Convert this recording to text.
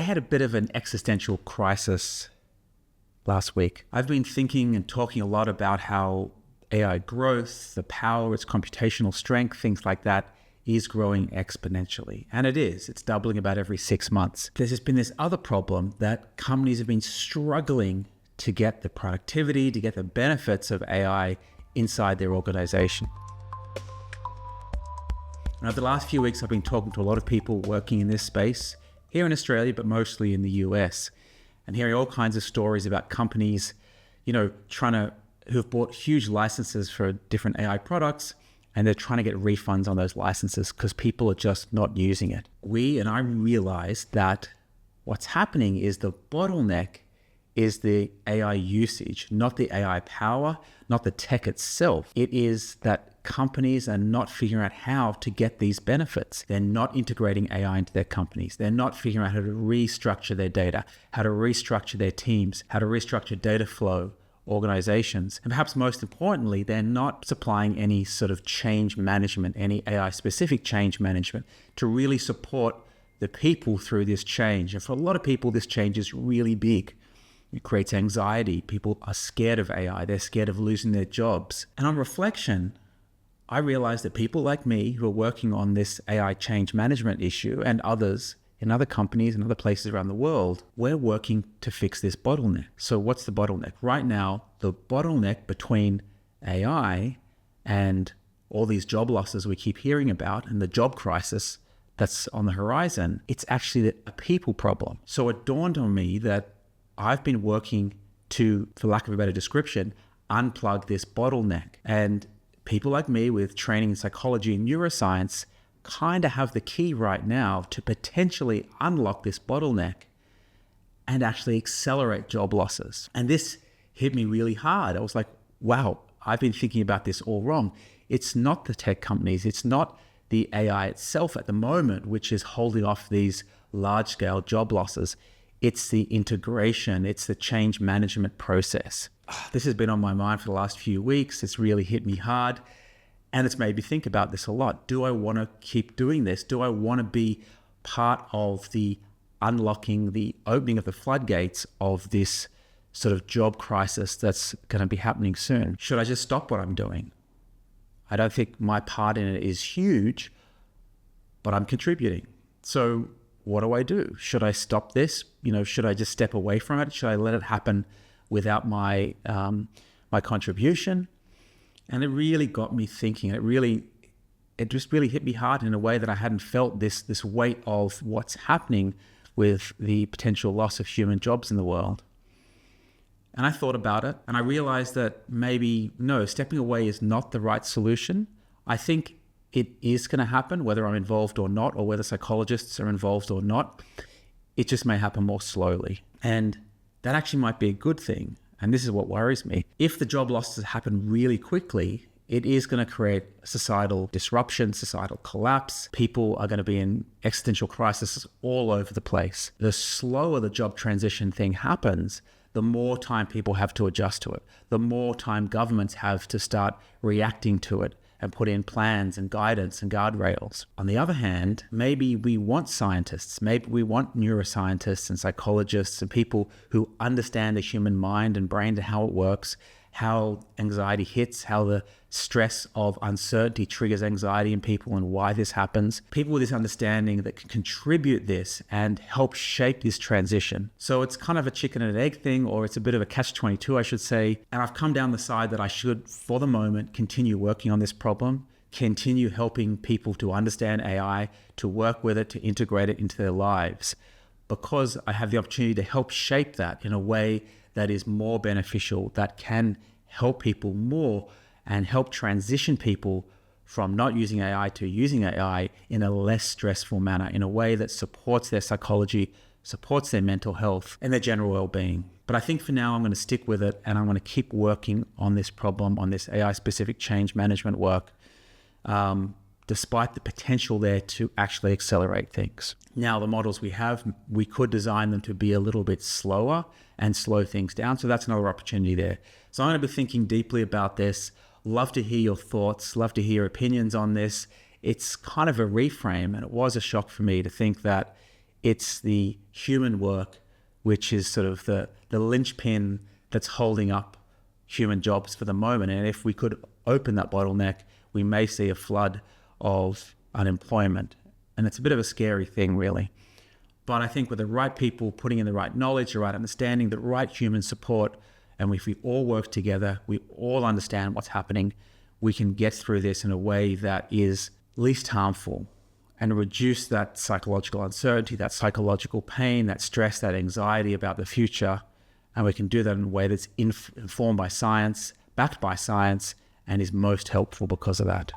had a bit of an existential crisis last week. I've been thinking and talking a lot about how AI growth, the power, its computational strength, things like that, is growing exponentially. And it is. It's doubling about every 6 months. There's just been this other problem that companies have been struggling to get the productivity, to get the benefits of AI inside their organization. And over the last few weeks, I've been talking to a lot of people working in this space here in Australia, but mostly in the US, and hearing all kinds of stories about companies, who've bought huge licenses for different AI products, and they're trying to get refunds on those licenses because people are just not using it. I realized that what's happening is the bottleneck is the AI usage, not the AI power, not the tech itself. It is that companies are not figuring out how to get these benefits. They're not integrating AI into their companies. They're not figuring out how to restructure their data, how to restructure their teams, how to restructure data flow, organizations. And perhaps most importantly, they're not supplying any sort of change management, any AI specific change management to really support the people through this change. And for a lot of people, this change is really big. It creates anxiety. People are scared of AI. They're scared of losing their jobs. And on reflection, I realized that people like me who are working on this AI change management issue and others in other companies and other places around the world, we're working to fix this bottleneck. So what's the bottleneck? Right now, the bottleneck between AI and all these job losses we keep hearing about and the job crisis that's on the horizon, it's actually a people problem. So it dawned on me that I've been working to, for lack of a better description, unplug this bottleneck. And people like me with training in psychology and neuroscience kind of have the key right now to potentially unlock this bottleneck and actually accelerate job losses. And this hit me really hard. I was like, wow, I've been thinking about this all wrong. It's not the tech companies. It's not the AI itself at the moment, which is holding off these large-scale job losses. It's the integration, it's the change management process. This has been on my mind for the last few weeks. It's really hit me hard, and it's made me think about this a lot. Do I want to keep doing this? Do I want to be part of the unlocking, the opening of the floodgates of this sort of job crisis that's going to be happening soon? Should I just stop what I'm doing? I don't think my part in it is huge, but I'm contributing. So what do I do? Should I stop this? Should I just step away from it? Should I let it happen without my contribution? And it really got me thinking. It just really hit me hard in a way that I hadn't felt this weight of what's happening with the potential loss of human jobs in the world. And I thought about it, and I realized that maybe, no, stepping away is not the right solution. I think it is going to happen, whether I'm involved or not, or whether psychologists are involved or not. It just may happen more slowly. And that actually might be a good thing. And this is what worries me. If the job losses happen really quickly, it is going to create societal disruption, societal collapse. People are going to be in existential crisis all over the place. The slower the job transition thing happens, the more time people have to adjust to it, the more time governments have to start reacting to it and put in plans and guidance and guardrails. On the other hand, maybe we want scientists, maybe we want neuroscientists and psychologists and people who understand the human mind and brain and how it works, how anxiety hits, how the stress of uncertainty triggers anxiety in people and why this happens. People with this understanding that can contribute this and help shape this transition. So it's kind of a chicken and egg thing, or it's a bit of a catch-22, I should say. And I've come down the side that I should, for the moment, continue working on this problem, continue helping people to understand AI, to work with it, to integrate it into their lives, because I have the opportunity to help shape that in a way that is more beneficial, that can help people more and help transition people from not using AI to using AI in a less stressful manner, in a way that supports their psychology, supports their mental health and their general well-being. But I think for now, I'm going to stick with it, and I'm going to keep working on this problem, on this AI-specific change management work, despite the potential there to actually accelerate things. Now, the models we have, we could design them to be a little bit slower and slow things down. So that's another opportunity there. So I'm going to be thinking deeply about this. Love to hear your thoughts, love to hear your opinions on this. It's kind of a reframe, and it was a shock for me to think that It's the human work, which is sort of the linchpin that's holding up human jobs for the moment. And if we could open that bottleneck, we may see a flood of unemployment. And it's a bit of a scary thing, really. But I think with the right people putting in the right knowledge, the right understanding, the right human support, and if we all work together, we all understand what's happening, we can get through this in a way that is least harmful and reduce that psychological uncertainty, that psychological pain, that stress, that anxiety about the future. And we can do that in a way that's informed by science, backed by science, and is most helpful because of that.